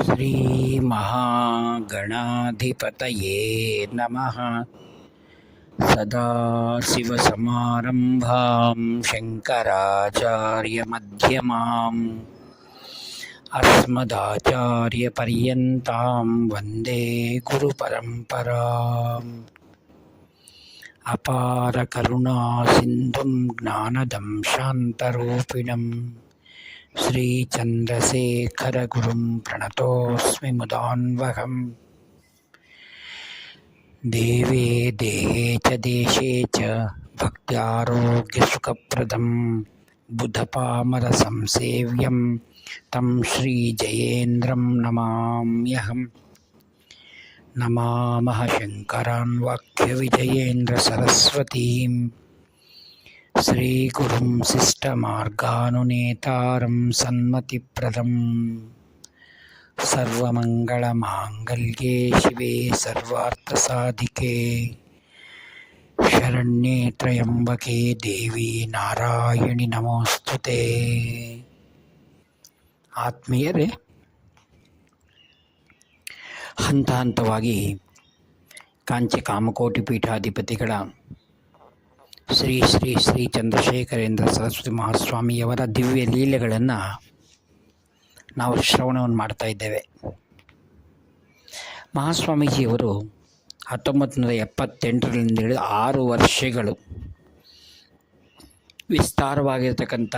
ಶ್ರೀ ಮಹಾಗಣಾಧಿಪತಯೇ ನಮಃ. ಸದಾಶಿವಸಮಾರಂಭಾಂ ಶಂಕರಾಚಾರ್ಯಮಧ್ಯಮಾಂ ಅಸ್ಮದಾಚಾರ್ಯಪರ್ಯಂತಾಂ ವಂದೇ ಗುರುಪರಂಪರಾಂ. ಅಪಾರ ಕರುಣಾಸಿಂಧುಂ ಜ್ಞಾನದಂ ಶಾಂತರೂಪಿಣಂ ಶ್ರೀಚಂದ್ರಶೇಖರಗುರುಂ ಪ್ರಣತೋಸ್ಮಿ ಮುದಾನ್ವಹಂ. ದೇವೇ ದೇಹೇ ಚ ದೇಶೇ ಚ ಭಕ್ತ್ಯಾರೋಗ್ಯಸುಖಪ್ರದಂ ಬುಧಪಾಮರಸಂಸೇವ್ಯಂ ತಂ ಶ್ರೀಜಯೇಂದ್ರಂ ನಮಾಮ್ಯಹಂ. ನಮಾಮಃ ಶಂಕರಾನ್ ವಾಕ್ಯವಿಜಯೇಂದ್ರಸರಸ್ವತೀಂ ಶ್ರೀಗುರುಂ ಶಿಷ್ಟಮಾರ್ಗಾನುನೇತಾರಂ ಸನ್ಮತಿಪ್ರದಂ. ಸರ್ವಮಂಗಳಮಾಂಗಲ್ಯೇ ಶಿವೆ ಸರ್ವಾರ್ಥಸಾಧಿಕೆ ಶರಣ್ಯೇ ತ್ರ್ಯಂಬಕೆ ದೇವಿ ನಾರಾಯಣಿ ನಮೋಸ್ತುತೆ. ಆತ್ಮೀಯರೇ, ಹಂತ ಹಂತವಾಗಿ ಕಾಂಚಿ ಕಾಮಕೋಟಿ ಪೀಠಾಧಿಪತಿಗಳ ಶ್ರೀ ಶ್ರೀ ಶ್ರೀ ಚಂದ್ರಶೇಖರೇಂದ್ರ ಸರಸ್ವತಿ ಮಹಾಸ್ವಾಮಿಯವರ ದಿವ್ಯ ಲೀಲೆಗಳನ್ನು ನಾವು ಶ್ರವಣವನ್ನು ಮಾಡ್ತಾ ಇದ್ದೇವೆ. ಮಹಾಸ್ವಾಮೀಜಿಯವರು 1978ರಿಂದ ಹಿಡಿದು 6 ವರ್ಷಗಳು ವಿಸ್ತಾರವಾಗಿರ್ತಕ್ಕಂಥ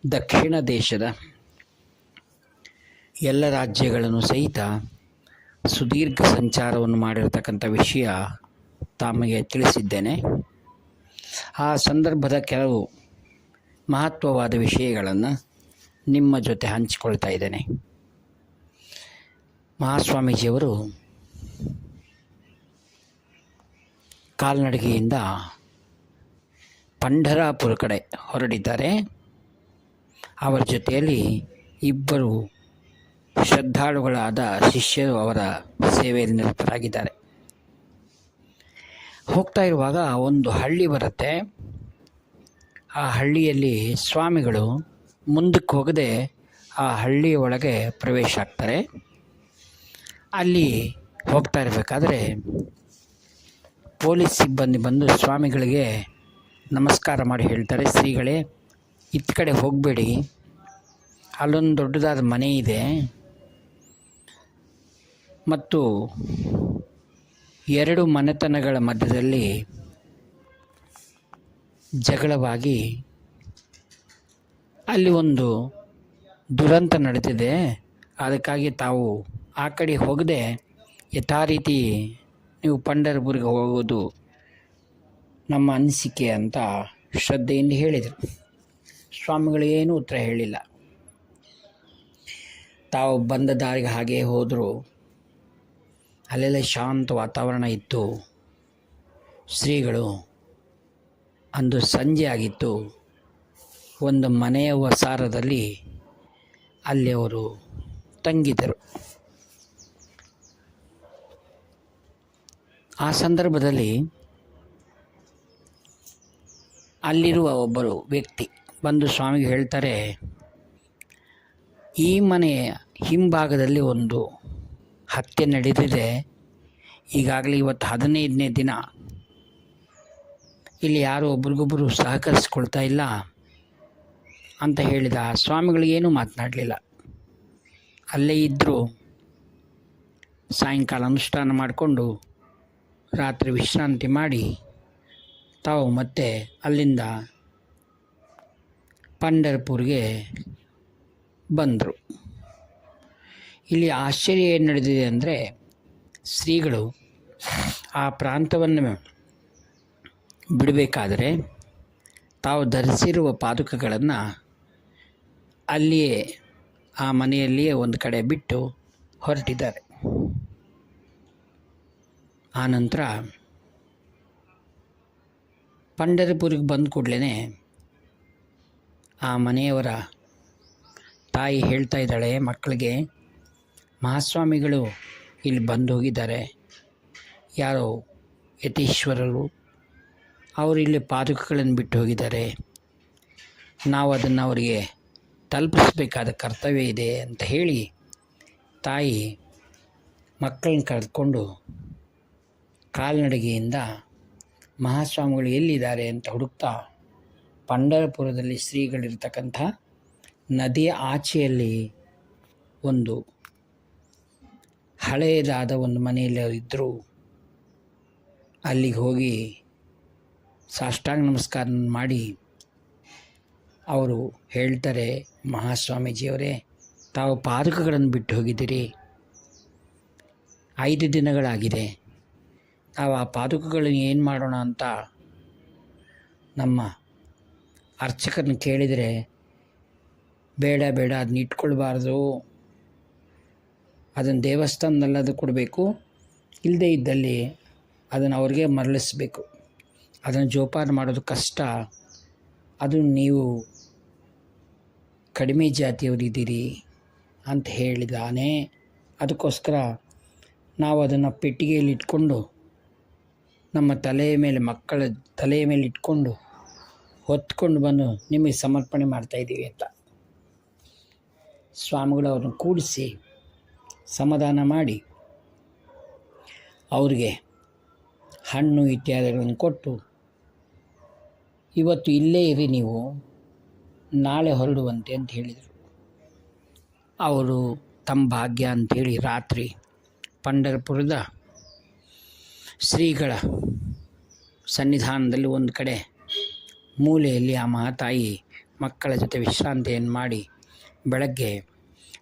ದಕ್ಷಿಣ ದೇಶದ ಎಲ್ಲ ರಾಜ್ಯಗಳನ್ನು ಸಹಿತ ಸುದೀರ್ಘ ಸಂಚಾರವನ್ನು ಮಾಡಿರತಕ್ಕಂಥ ವಿಷಯ ತಮಗೆ ತಿಳಿಸಿದ್ದೇನೆ. ಆ ಸಂದರ್ಭದ ಕೆಲವು ಮಹತ್ವವಾದ ವಿಷಯಗಳನ್ನು ನಿಮ್ಮ ಜೊತೆ ಹಂಚಿಕೊಳ್ತಾ ಇದ್ದೇನೆ. ಮಹಾಸ್ವಾಮೀಜಿಯವರು ಕಾಲ್ನಡಿಗೆಯಿಂದ ಪಂಢರಾಪುರ ಕಡೆ ಹೊರಟಿದ್ದಾರೆ. ಅವರ ಜೊತೆಯಲ್ಲಿ 2 ಶ್ರದ್ಧಾಳುಗಳಾದ ಶಿಷ್ಯರು ಅವರ ಸೇವೆಯಲ್ಲಿ ನಿರತರಾಗಿದ್ದಾರೆ. ಹೋಗ್ತಾ ಇರುವಾಗ ಒಂದು ಹಳ್ಳಿ ಬರುತ್ತೆ. ಆ ಹಳ್ಳಿಯಲ್ಲಿ ಸ್ವಾಮಿಗಳು ಮುಂದಕ್ಕೆ ಹೋಗದೆ ಆ ಹಳ್ಳಿಯ ಒಳಗೆ ಪ್ರವೇಶ ಆಗ್ತಾರೆ. ಅಲ್ಲಿ ಹೋಗ್ತಾ ಇರಬೇಕಾದ್ರೆ ಪೊಲೀಸ್ ಸಿಬ್ಬಂದಿ ಬಂದು ಸ್ವಾಮಿಗಳಿಗೆ ನಮಸ್ಕಾರ ಮಾಡಿ ಹೇಳ್ತಾರೆ, ಶ್ರೀಗಳೇ, ಇತ್ತ ಕಡೆ ಹೋಗಬೇಡಿ, ಅಲ್ಲೊಂದು ದೊಡ್ಡದಾದ ಮನೆ ಇದೆ ಮತ್ತು 2 ಮನೆತನಗಳ ಮಧ್ಯದಲ್ಲಿ ಜಗಳವಾಗಿ ಅಲ್ಲಿ ಒಂದು ದುರಂತ ನಡೆದಿದೆ. ಅದಕ್ಕಾಗಿ ತಾವು ಆ ಕಡೆ ಹೋಗದೆ ಯಥಾ ರೀತಿ ನೀವು ಪಂಢರಪುರಿಗೆ ಹೋಗೋದು ನಮ್ಮ ಅನಿಸಿಕೆ ಅಂತ ಶ್ರದ್ಧೆಯಿಂದ ಹೇಳಿದರು. ಸ್ವಾಮಿಗಳು ಏನೂ ಉತ್ತರ ಹೇಳಿಲ್ಲ. ತಾವು ಬಂದ ದಾರಿಗೆ ಹಾಗೇ ಹೋದರು. ಅಲ್ಲೆಲ್ಲ ಶಾಂತ ವಾತಾವರಣ ಇತ್ತು. ಶ್ರೀಗಳು ಅಂದು ಸಂಜೆ ಆಗಿತ್ತು. ಒಂದು ಮನೆಯ ವಸಾರದಲ್ಲಿ ಅಲ್ಲಿ ಅವರು ತಂಗಿದರು. ಆ ಸಂದರ್ಭದಲ್ಲಿ ಅಲ್ಲಿರುವ ಒಬ್ಬರು ವ್ಯಕ್ತಿ ಬಂದು ಸ್ವಾಮಿಗೆ ಹೇಳ್ತಾರೆ, ಈ ಮನೆಯ ಹಿಂಭಾಗದಲ್ಲಿ ಒಂದು ಹತ್ಯೆ ನಡೆದಿದೆ. ಈಗಾಗಲೇ ಇವತ್ತು 15ನೇ ದಿನ. ಇಲ್ಲಿ ಯಾರೂ ಒಬ್ರಿಗೊಬ್ಬರು ಸಹಕರಿಸ್ಕೊಳ್ತಾ ಇಲ್ಲ ಅಂತ ಹೇಳಿದ. ಸ್ವಾಮಿಗಳಿಗೇನೂ ಮಾತನಾಡಲಿಲ್ಲ. ಅಲ್ಲೇ ಇದ್ದರು. ಸಾಯಂಕಾಲ ಅನುಷ್ಠಾನ ಮಾಡಿಕೊಂಡು ರಾತ್ರಿ ವಿಶ್ರಾಂತಿ ಮಾಡಿ ತಾವು ಮತ್ತೆ ಅಲ್ಲಿಂದ ಪಂಢರಪುರ್ಗೆ ಬಂದರು. ಇಲ್ಲಿ ಆಶ್ಚರ್ಯ ಏನು ನಡೆದಿದೆ ಅಂದರೆ, ಶ್ರೀಗಳು ಆ ಪ್ರಾಂತವನ್ನು ಬಿಡಬೇಕಾದರೆ ತಾವು ಧರಿಸಿರುವ ಪಾದುಕಗಳನ್ನು ಅಲ್ಲಿಯೇ ಆ ಮನೆಯಲ್ಲಿಯೇ ಒಂದು ಕಡೆ ಬಿಟ್ಟು ಹೊರಟಿದ್ದಾರೆ. ಆನಂತರ ಪಂಢರಪುರಿಗೆ ಬಂದ ಕೂಡಲೇ ಆ ಮನೆಯವರ ತಾಯಿ ಹೇಳ್ತಾ ಇದ್ದಾಳೆ ಮಕ್ಕಳಿಗೆ, ಮಹಾಸ್ವಾಮಿಗಳು ಇಲ್ಲಿ ಬಂದು ಹೋಗಿದ್ದಾರೆ, ಯಾರೋ ಯತೀಶ್ವರರು, ಅವರು ಇಲ್ಲಿ ಪಾದುಕಗಳನ್ನು ಬಿಟ್ಟು ಹೋಗಿದ್ದಾರೆ, ನಾವು ಅದನ್ನು ಅವರಿಗೆ ತಲುಪಿಸಬೇಕಾದ ಕರ್ತವ್ಯ ಇದೆ ಅಂತ ಹೇಳಿ ತಾಯಿ ಮಕ್ಕಳನ್ನ ಕರೆದುಕೊಂಡು ಕಾಲ್ನಡಿಗೆಯಿಂದ ಮಹಾಸ್ವಾಮಿಗಳು ಎಲ್ಲಿದ್ದಾರೆ ಅಂತ ಹುಡುಕ್ತಾ ಪಂಢರಪುರದಲ್ಲಿ ಶ್ರೀಗಳಿರ್ತಕ್ಕಂಥ ನದಿಯ ಆಚೆಯಲ್ಲಿ ಒಂದು ಹಳೆಯದಾದ ಒಂದು ಮನೆಯಲ್ಲಿ ಅವರಿದ್ದರು. ಅಲ್ಲಿಗೆ ಹೋಗಿ ಸಾಷ್ಟಾಂಗ ನಮಸ್ಕಾರ ಮಾಡಿ ಅವರು ಹೇಳ್ತಾರೆ, ಮಹಾಸ್ವಾಮೀಜಿಯವರೇ, ತಾವು ಪಾದುಕಗಳನ್ನು ಬಿಟ್ಟು ಹೋಗಿದ್ದೀರಿ, 5 ದಿನಗಳಾಗಿದೆ. ನಾವು ಆ ಪಾದುಕಗಳನ್ನು ಏನು ಮಾಡೋಣ ಅಂತ ನಮ್ಮ ಅರ್ಚಕರನ್ನ ಕೇಳಿದರೆ, ಬೇಡ ಅದನ್ನ ಇಟ್ಕೊಳ್ಬಾರ್ದು, ಅದನ್ನು ದೇವಸ್ಥಾನದಲ್ಲದು ಕೊಡಬೇಕು, ಇಲ್ಲದೇ ಇದ್ದಲ್ಲಿ ಅದನ್ನು ಅವ್ರಿಗೆ ಮರಳಿಸ್ಬೇಕು, ಅದನ್ನು ಜೋಪಾನ ಮಾಡೋದು ಕಷ್ಟ, ಅದು ನೀವು ಕಡಿಮೆ ಜಾತಿಯವರಿದ್ದೀರಿ ಅಂತ ಹೇಳಿದಾನೆ. ಅದಕ್ಕೋಸ್ಕರ ನಾವು ಅದನ್ನು ಪೆಟ್ಟಿಗೆಯಲ್ಲಿ ಇಟ್ಕೊಂಡು ನಮ್ಮ ಮಕ್ಕಳ ತಲೆಯ ಮೇಲೆ ಇಟ್ಕೊಂಡು ಹೊತ್ಕೊಂಡು ಬಂದು ನಿಮಗೆ ಸಮರ್ಪಣೆ ಮಾಡ್ತಾಯಿದ್ದೀವಿ ಅಂತ ಸ್ವಾಮಿಗಳು ಅವ್ರನ್ನ ಕೂಡಿಸಿ ಸಮಾಧಾನ ಮಾಡಿ ಅವ್ರಿಗೆ ಹಣ್ಣು ಇತ್ಯಾದಿಗಳನ್ನು ಕೊಟ್ಟು, ಇವತ್ತು ಇಲ್ಲೇ ಇರಿ, ನೀವು ನಾಳೆ ಹೊರಡುವಂತೆ ಅಂತ ಹೇಳಿದರು. ಅವರು ತಮ್ಮ ಭಾಗ್ಯ ಅಂಥೇಳಿ ರಾತ್ರಿ ಪಂಢರಪುರದ ಶ್ರೀಗಳ ಸನ್ನಿಧಾನದಲ್ಲಿ ಒಂದು ಕಡೆ ಮೂಲೆಯಲ್ಲಿ ಆ ಮಹಾತಾಯಿ ಮಕ್ಕಳ ಜೊತೆ ವಿಶ್ರಾಂತಿಯನ್ನು ಮಾಡಿ, ಬೆಳಗ್ಗೆ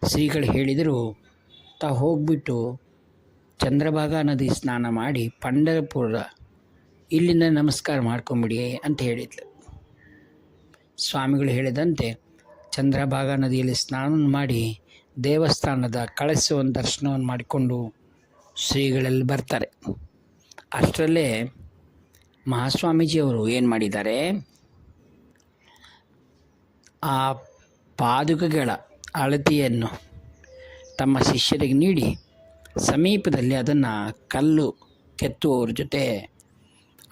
ಶ್ರೀಗಳು ಹೇಳಿದರು, ಹೋಗಿಬಿಟ್ಟು ಚಂದ್ರಭಾಗಾ ನದಿ ಸ್ನಾನ ಮಾಡಿ ಪಂಢರಪುರ ಇಲ್ಲಿಂದ ನಮಸ್ಕಾರ ಮಾಡ್ಕೊಂಬಿಡಿ ಅಂತ ಹೇಳಿದ್ಲು. ಸ್ವಾಮಿಗಳು ಹೇಳಿದಂತೆ ಚಂದ್ರಭಾಗಾ ನದಿಯಲ್ಲಿ ಸ್ನಾನ ಮಾಡಿ ದೇವಸ್ಥಾನದ ಕಳಸವನ್ನು ದರ್ಶನವನ್ನು ಮಾಡಿಕೊಂಡು ಶ್ರೀಗಳಲ್ಲಿ ಬರ್ತಾರೆ. ಅಷ್ಟರಲ್ಲೇ ಮಹಾಸ್ವಾಮೀಜಿಯವರು ಏನು ಮಾಡಿದ್ದಾರೆ, ಆ ಪಾದುಕೆಗಳ ಅಳತೆಯನ್ನು ತಮ್ಮ ಶಿಷ್ಯರಿಗೆ ನೀಡಿ ಸಮೀಪದಲ್ಲಿ ಅದನ್ನು ಕಲ್ಲು ಕೆತ್ತುವವ್ರ ಜೊತೆ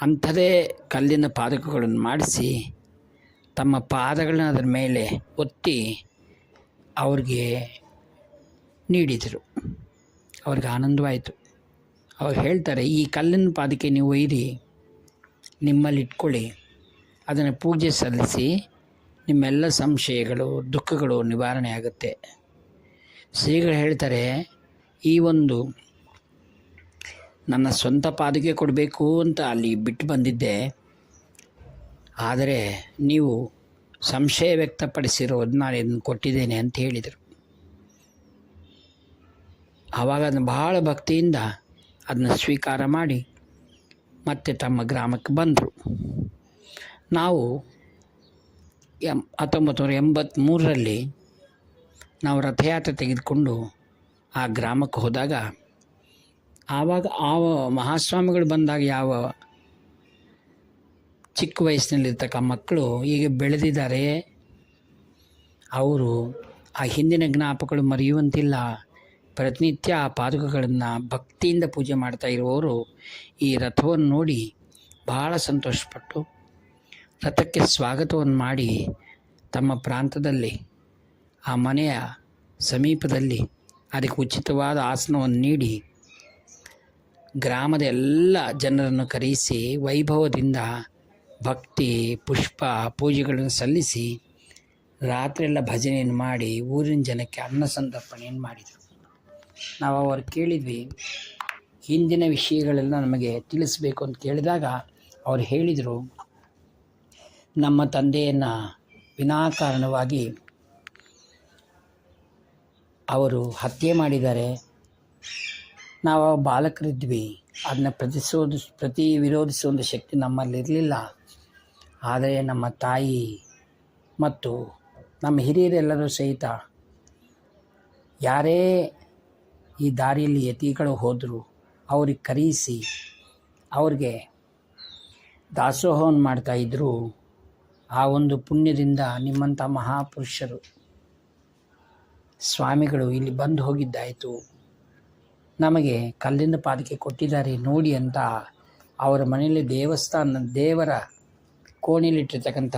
ಅಂಥದೇ ಕಲ್ಲಿನ ಪಾದಕಗಳನ್ನು ಮಾಡಿಸಿ ತಮ್ಮ ಪಾದಗಳನ್ನ ಅದರ ಮೇಲೆ ಒತ್ತಿ ಅವ್ರಿಗೆ ನೀಡಿದರು. ಅವ್ರಿಗೆ ಆನಂದವಾಯಿತು. ಅವ್ರು ಹೇಳ್ತಾರೆ, ಈ ಕಲ್ಲಿನ ಪಾದಕ್ಕೆ ನೀವು ಒಯ್ದು ನಿಮ್ಮಲ್ಲಿ ಇಟ್ಕೊಳ್ಳಿ, ಅದನ್ನು ಪೂಜೆ ಸಲ್ಲಿಸಿ ನಿಮ್ಮೆಲ್ಲ ಸಂಶಯಗಳು ದುಃಖಗಳು ನಿವಾರಣೆ ಆಗುತ್ತೆ. ಶ್ರೀಗಳು ಹೇಳ್ತಾರೆ, ಈ ಒಂದು ನನ್ನ ಸ್ವಂತ ಪಾದಕ್ಕೆ ಕೊಡಬೇಕು ಅಂತ ಅಲ್ಲಿ ಬಿಟ್ಟು ಬಂದಿದ್ದೆ, ಆದರೆ ನೀವು ಸಂಶಯ ವ್ಯಕ್ತಪಡಿಸಿರೋದು ನಾನು ಇದನ್ನು ಕೊಟ್ಟಿದ್ದೇನೆ ಅಂತ ಹೇಳಿದರು. ಆವಾಗ ಅದನ್ನು ಬಹಳ ಭಕ್ತಿಯಿಂದ ಅದನ್ನು ಸ್ವೀಕಾರ ಮಾಡಿ ಮತ್ತೆ ತಮ್ಮ ಗ್ರಾಮಕ್ಕೆ ಬಂದರು. ನಾವು 1983ರಲ್ಲಿ ನಾವು ರಥಯಾತ್ರೆ ತೆಗೆದುಕೊಂಡು ಆ ಗ್ರಾಮಕ್ಕೆ ಹೋದಾಗ, ಆವಾಗ ಆ ಮಹಾಸ್ವಾಮಿಗಳು ಬಂದಾಗ ಯಾವ ಚಿಕ್ಕ ವಯಸ್ಸಿನಲ್ಲಿರ್ತಕ್ಕ ಮಕ್ಕಳು ಈಗ ಬೆಳೆದಿದ್ದಾರೆ, ಅವರು ಆ ಹಿಂದಿನ ಜ್ಞಾಪಕಗಳು ಮರೆಯುವಂತಿಲ್ಲ. ಪ್ರತಿನಿತ್ಯ ಆ ಪಾದುಕಗಳನ್ನು ಭಕ್ತಿಯಿಂದ ಪೂಜೆ ಮಾಡ್ತಾ ಇರುವವರು ಈ ರಥವನ್ನು ನೋಡಿ ಬಹಳ ಸಂತೋಷಪಟ್ಟು ರಥಕ್ಕೆ ಸ್ವಾಗತವನ್ನು ಮಾಡಿ ತಮ್ಮ ಪ್ರಾಂತದಲ್ಲಿ ಆ ಮನೆಯ ಸಮೀಪದಲ್ಲಿ ಅದಕ್ಕೆ ಉಚಿತವಾದ ಆಸನವನ್ನು ನೀಡಿ ಗ್ರಾಮದ ಎಲ್ಲ ಜನರನ್ನು ಕರೆಯಿಸಿ ವೈಭವದಿಂದ ಭಕ್ತಿ ಪುಷ್ಪ ಪೂಜೆಗಳನ್ನು ಸಲ್ಲಿಸಿ ರಾತ್ರಿಯೆಲ್ಲ ಭಜನೆಯನ್ನು ಮಾಡಿ ಊರಿನ ಜನಕ್ಕೆ ಅನ್ನ ಸಂತರ್ಪಣೆಯನ್ನು ಮಾಡಿದರು. ನಾವು ಅವರು ಕೇಳಿದ್ವಿ, ಹಿಂದಿನ ವಿಷಯಗಳೆಲ್ಲ ನಮಗೆ ತಿಳಿಸಬೇಕು ಅಂತ ಕೇಳಿದಾಗ ಅವರು ಹೇಳಿದರು, ನಮ್ಮ ತಂದೆಯನ್ನು ವಿನಾಕಾರಣವಾಗಿ ಅವರು ಹತ್ಯೆ ಮಾಡಿದ್ದಾರೆ. ನಾವು ಬಾಲಕರಿದ್ವಿ, ಅದನ್ನ ವಿರೋಧಿಸುವ ಶಕ್ತಿ ನಮ್ಮಲ್ಲಿರಲಿಲ್ಲ. ಆದರೆ ನಮ್ಮ ತಾಯಿ ಮತ್ತು ನಮ್ಮ ಹಿರಿಯರೆಲ್ಲರೂ ಸಹಿತ ಯಾರೇ ಈ ದಾರಿಯಲ್ಲಿ ಯತಿಗಳು ಹೋದರೂ ಅವ್ರಿಗೆ ಕರೆಯಿಸಿ ಅವ್ರಿಗೆ ದಾಸೋಹವನ್ನು ಮಾಡ್ತಾಯಿದ್ರು. ಆ ಒಂದು ಪುಣ್ಯದಿಂದ ನಿಮ್ಮಂಥ ಮಹಾಪುರುಷರು ಸ್ವಾಮಿಗಳು ಇಲ್ಲಿ ಬಂದು ಹೋಗಿದ್ದಾಯಿತು, ನಮಗೆ ಕಲ್ಲಿನ ಪಾದಕೆ ಕೊಟ್ಟಿದ್ದಾರೆ ನೋಡಿ ಅಂತ ಅವರ ಮನೆಯಲ್ಲಿ ದೇವರ ಕೋಣೆಯಲ್ಲಿಟ್ಟಿರ್ತಕ್ಕಂಥ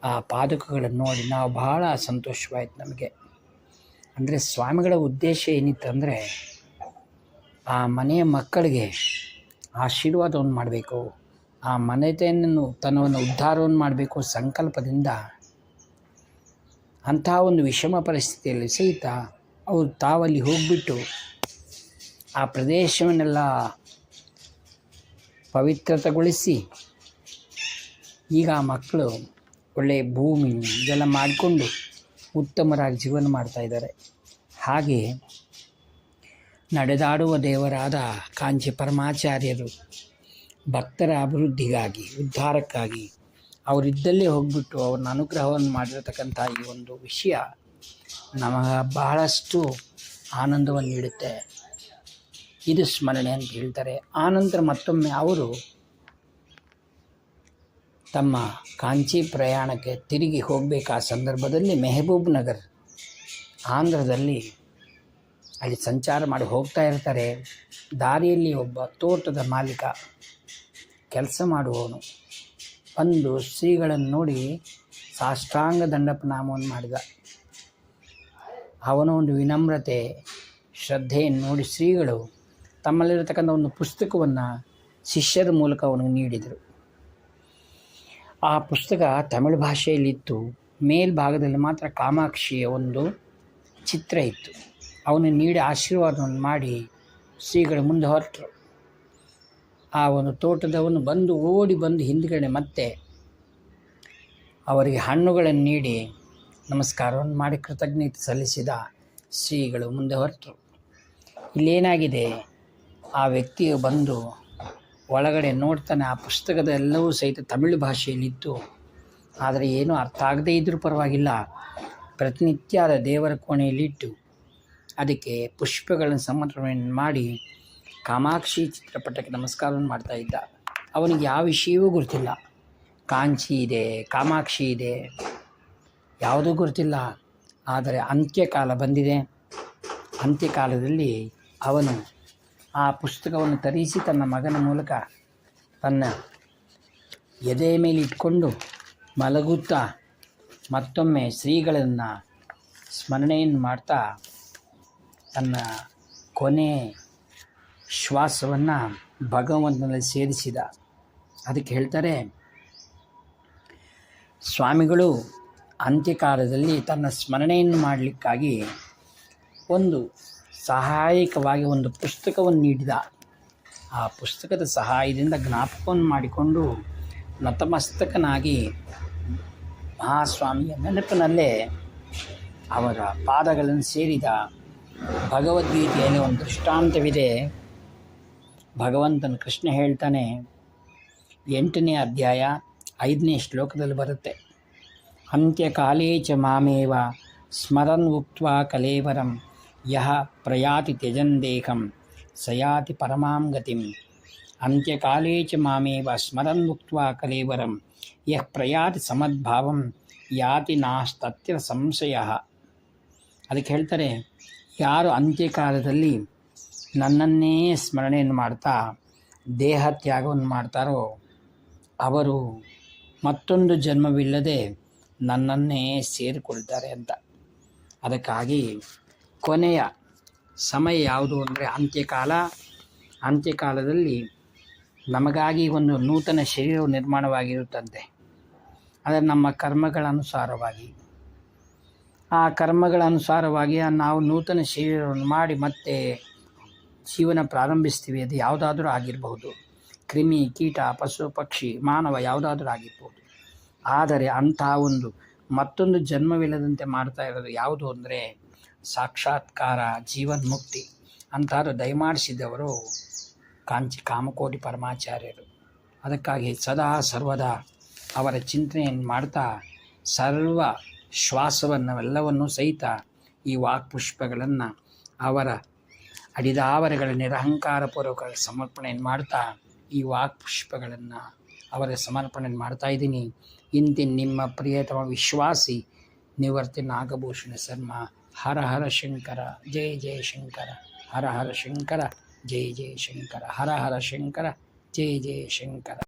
ಆ ಪಾದಕಗಳನ್ನು ನೋಡಿ ನಾವು ಬಹಳ ಸಂತೋಷವಾಯಿತು ನಮಗೆ. ಅಂದರೆ ಸ್ವಾಮಿಗಳ ಉದ್ದೇಶ ಏನಿತ್ತಂದರೆ ಆ ಮನೆಯ ಮಕ್ಕಳಿಗೆ ಆಶೀರ್ವಾದವನ್ನು ಮಾಡಬೇಕು, ಆ ಮನೆತನವನ್ನು ತನ್ನವನ್ನು ಉದ್ಧಾರವನ್ನು ಮಾಡಬೇಕು ಸಂಕಲ್ಪದಿಂದ ಅಂತಹ ಒಂದು ವಿಷಮ ಪರಿಸ್ಥಿತಿಯಲ್ಲಿ ಸಹಿತ ಅವರು ತಾವಲ್ಲಿ ಹೋಗಿಬಿಟ್ಟು ಆ ಪ್ರದೇಶವನ್ನೆಲ್ಲ ಪವಿತ್ರತೆಗೊಳಿಸಿ ಈಗ ಆ ಮಕ್ಕಳು ಒಳ್ಳೆಯ ಭೂಮಿ ಇದೆಲ್ಲ ಮಾಡಿಕೊಂಡು ಉತ್ತಮರಾಗಿ ಜೀವನ ಮಾಡ್ತಾಯಿದ್ದಾರೆ. ಹಾಗೆ ನಡೆದಾಡುವ ದೇವರಾದ ಕಾಂಚಿ ಪರಮಾಚಾರ್ಯರು ಭಕ್ತರ ಅಭಿವೃದ್ಧಿಗಾಗಿ ಉದ್ಧಾರಕ್ಕಾಗಿ ಅವರಿದ್ದಲ್ಲೇ ಹೋಗ್ಬಿಟ್ಟು ಅವ್ರನ್ನ ಅನುಗ್ರಹವನ್ನು ಮಾಡಿರತಕ್ಕಂಥ ಈ ಒಂದು ವಿಷಯ ನಮಗೆ ಬಹಳಷ್ಟು ಆನಂದವನ್ನು ನೀಡುತ್ತೆ. ಇದು ಸ್ಮರಣೆ ಅಂತ ಹೇಳ್ತಾರೆ. ಆನಂತರ ಮತ್ತೊಮ್ಮೆ ಅವರು ತಮ್ಮ ಕಾಂಚಿ ಪ್ರಯಾಣಕ್ಕೆ ತಿರುಗಿ ಹೋಗಬೇಕು. ಆ ಸಂದರ್ಭದಲ್ಲಿ ಮೆಹಬೂಬ್ ನಗರ್ ಆಂಧ್ರದಲ್ಲಿ ಅಲ್ಲಿ ಸಂಚಾರ ಮಾಡಿ ಹೋಗ್ತಾ ಇರ್ತಾರೆ. ದಾರಿಯಲ್ಲಿ ಒಬ್ಬ ತೋಟದ ಮಾಲೀಕ ಕೆಲಸ ಮಾಡುವವನು ಬಂದು ಶ್ರೀಗಳನ್ನು ನೋಡಿ ಸಾಷ್ಟಾಂಗ ದಂಡಪ್ರಣಾಮವನ್ನು ಮಾಡಿದ. ಅವನ ಒಂದು ವಿನಮ್ರತೆ ಶ್ರದ್ಧೆಯನ್ನು ನೋಡಿ ಶ್ರೀಗಳು ತಮ್ಮಲ್ಲಿರತಕ್ಕಂಥ ಒಂದು ಪುಸ್ತಕವನ್ನು ಶಿಷ್ಯರ ಮೂಲಕ ಅವನಿಗೆ ನೀಡಿದರು. ಆ ಪುಸ್ತಕ ತಮಿಳು ಭಾಷೆಯಲ್ಲಿತ್ತು. ಮೇಲ್ಭಾಗದಲ್ಲಿ ಮಾತ್ರ ಕಾಮಾಕ್ಷಿಯ ಒಂದು ಚಿತ್ರ ಇತ್ತು. ಅವನು ನೀಡಿ ಆಶೀರ್ವಾದವನ್ನು ಮಾಡಿ ಶ್ರೀಗಳು ಮುಂದೆ ಹೊರಟರು. ಆ ಒಂದು ತೋಟದವನು ಬಂದು ಓಡಿ ಬಂದು ಹಿಂದುಗಡೆ ಮತ್ತೆ ಅವರಿಗೆ ಹಣ್ಣುಗಳನ್ನು ನೀಡಿ ನಮಸ್ಕಾರವನ್ನು ಮಾಡಿ ಕೃತಜ್ಞತೆ ಸಲ್ಲಿಸಿದ ಶ್ರೀಗಳು ಮುಂದೆ ಹೊರಟರು. ಇಲ್ಲೇನಾಗಿದೆ, ಆ ವ್ಯಕ್ತಿಯು ಬಂದು ಒಳಗಡೆ ನೋಡ್ತಾನೆ. ಆ ಪುಸ್ತಕದ ಎಲ್ಲವೂ ಸಹಿತ ತಮಿಳು ಭಾಷೆಯಲ್ಲಿತ್ತು. ಆದರೆ ಏನೂ ಅರ್ಥ ಆಗದೇ ಇದ್ದರೂ ಪರವಾಗಿಲ್ಲ, ಪ್ರತಿನಿತ್ಯ ಅದ ದೇವರ ಕೋಣೆಯಲ್ಲಿಟ್ಟು ಅದಕ್ಕೆ ಪುಷ್ಪಗಳನ್ನು ಸಮರ್ಪಣೆ ಮಾಡಿ ಕಾಮಾಕ್ಷಿ ಚಿತ್ರಪಟಕ್ಕೆ ನಮಸ್ಕಾರವನ್ನು ಮಾಡ್ತಾಯಿದ್ದ. ಅವನಿಗೆ ಯಾವ ವಿಷಯವೂ ಗೊತ್ತಿಲ್ಲ. ಕಾಂಚಿ ಇದೆ, ಕಾಮಾಕ್ಷಿ ಇದೆ, ಯಾವುದೂ ಗೊತ್ತಿಲ್ಲ. ಆದರೆ ಅಂತ್ಯಕಾಲ ಬಂದಿದೆ. ಅಂತ್ಯಕಾಲದಲ್ಲಿ ಅವನು ಆ ಪುಸ್ತಕವನ್ನು ತರಿಸಿ ತನ್ನ ಮಗನ ಮೂಲಕ ತನ್ನ ಎದೆಯ ಮೇಲೆ ಇಟ್ಕೊಂಡು ಮಲಗುತ್ತಾ ಮತ್ತೊಮ್ಮೆ ಶ್ರೀಗಳನ್ನು ಸ್ಮರಣೆಯನ್ನು ಮಾಡ್ತಾ ತನ್ನ ಕೊನೆ ಶ್ವಾಸವನ್ನು ಭಗವಂತನಲ್ಲಿ ಸೇರಿಸಿದ. ಅದಕ್ಕೆ ಹೇಳ್ತಾರೆ, ಸ್ವಾಮಿಗಳು ಅಂತ್ಯಕಾಲದಲ್ಲಿ ತನ್ನ ಸ್ಮರಣೆಯನ್ನು ಮಾಡಲಿಕ್ಕಾಗಿ ಒಂದು ಸಹಾಯಕವಾಗಿ ಒಂದು ಪುಸ್ತಕವನ್ನು ನೀಡಿದ. ಆ ಪುಸ್ತಕದ ಸಹಾಯದಿಂದ ಜ್ಞಾಪಕವನ್ನು ಮಾಡಿಕೊಂಡು ನತಮಸ್ತಕನಾಗಿ ಮಹಾಸ್ವಾಮಿಯ ನೆನಪಿನಲ್ಲೇ ಅವರ ಪಾದಗಳನ್ನು ಸೇರಿದ. ಭಗವದ್ಗೀತೆಯಲ್ಲಿ ಒಂದು ದೃಷ್ಟಾಂತವಿದೆ. ಭಗವಂತನ ಕೃಷ್ಣ ಹೇಳ್ತಾನೆ, 8ನೇ ಅಧ್ಯಾಯ 5ನೇ ಶ್ಲೋಕದಲ್ಲಿ ಬರುತ್ತೆ, ಅಂತ್ಯಕಾಲೇ ಚ ಮಾಮೇವ ಸ್ಮರನ್ ಉಕ್ತ್ವಾ ಕಲೇವರಂ ಯಹ ಪ್ರಯಾತಿ ತ್ಯಜನ್ ದೇಹಂ ಸಯಾತಿ ಪರಮಾಂ ಗತಿಂ. ಅಂತ್ಯಕಾಲೇ ಚ ಮಾಮೇವ ಸ್ಮರನ್ ಉಕ್ತ್ವಾ ಕಲೇವರಂ ಯಹ ಪ್ರಯಾತಿ ಸಮದ್ಭಾವಂ ಯಾತಿ ನಾಸ್ತತ್ರ ಸಂಶಯ. ಅದಕ್ಕೆ ಹೇಳ್ತಾರೆ, ಯಾರು ಅಂತ್ಯಕಾಲದಲ್ಲಿ ನನ್ನನ್ನೇ ಸ್ಮರಣೆಯನ್ನು ಮಾಡ್ತಾ ದೇಹ ತ್ಯಾಗವನ್ನು ಮಾಡ್ತಾರೋ ಅವರು ಮತ್ತೊಂದು ಜನ್ಮವಿಲ್ಲದೆ ನನ್ನನ್ನೇ ಸೇರಿಕೊಳ್ತಾರೆ ಅಂತ. ಅದಕ್ಕಾಗಿ ಕೊನೆಯ ಸಮಯ ಯಾವುದು ಅಂದರೆ ಅಂತ್ಯಕಾಲ. ಅಂತ್ಯಕಾಲದಲ್ಲಿ ನಮಗಾಗಿ ಒಂದು ನೂತನ ಶರೀರವು ನಿರ್ಮಾಣವಾಗಿರುತ್ತಂತೆ. ಆದರೆ ನಮ್ಮ ಕರ್ಮಗಳ ಅನುಸಾರವಾಗಿ ಆ ಕರ್ಮಗಳ ಅನುಸಾರವಾಗಿ ನಾವು ನೂತನ ಶರೀರವನ್ನು ಮಾಡಿ ಮತ್ತೆ ಜೀವನ ಪ್ರಾರಂಭಿಸ್ತೀವಿ. ಅದು ಯಾವುದಾದ್ರೂ ಆಗಿರಬಹುದು, ಕ್ರಿಮಿ, ಕೀಟ, ಪಶು, ಪಕ್ಷಿ, ಮಾನವ ಯಾವುದಾದ್ರೂ ಆಗಿರ್ಬೋದು. ಆದರೆ ಅಂತಹ ಒಂದು ಮತ್ತೊಂದು ಜನ್ಮವಿಲ್ಲದಂತೆ ಮಾಡ್ತಾ ಇರೋದು ಯಾವುದು ಅಂದರೆ ಸಾಕ್ಷಾತ್ಕಾರ, ಜೀವನ್ಮುಕ್ತಿ. ಅಂಥದ್ದು ದಯಮಾಡಿಸಿದವರು ಕಾಂಚಿ ಕಾಮಕೋಟಿ ಪರಮಾಚಾರ್ಯರು. ಅದಕ್ಕಾಗಿ ಸದಾ ಸರ್ವದಾ ಅವರ ಚಿಂತನೆಯನ್ನು ಮಾಡ್ತಾ ಸರ್ವ ಶ್ವಾಸವನ್ನೆಲ್ಲವನ್ನೂ ಸಹಿತ ಈ ವಾಕ್ಪುಷ್ಪಗಳನ್ನು ಅವರ ಅಡಿದಾವರೆಗಳ ನಿರಹಂಕಾರಪೂರ್ವಕ ಸಮರ್ಪಣೆಯನ್ನು ಮಾಡ್ತಾ ಈ ವಾಕ್ಪುಷ್ಪಗಳನ್ನು ಅವರ ಸಮರ್ಪಣೆ ಮಾಡ್ತಾಯಿದ್ದೀನಿ. ಇಂತಿನ ನಿಮ್ಮ ಪ್ರಿಯತಮ ವಿಶ್ವಾಸಿ ನಿವರ್ತಿ ನಾಗಭೂಷಣ ಶರ್ಮ. ಹರ ಹರ ಶಂಕರ, ಜಯ ಜಯ ಶಂಕರ. ಹರ ಹರ ಶಂಕರ, ಜಯ ಜಯ ಶಂಕರ. ಹರ ಹರ ಶಂಕರ, ಜಯ ಜಯ ಶಂಕರ.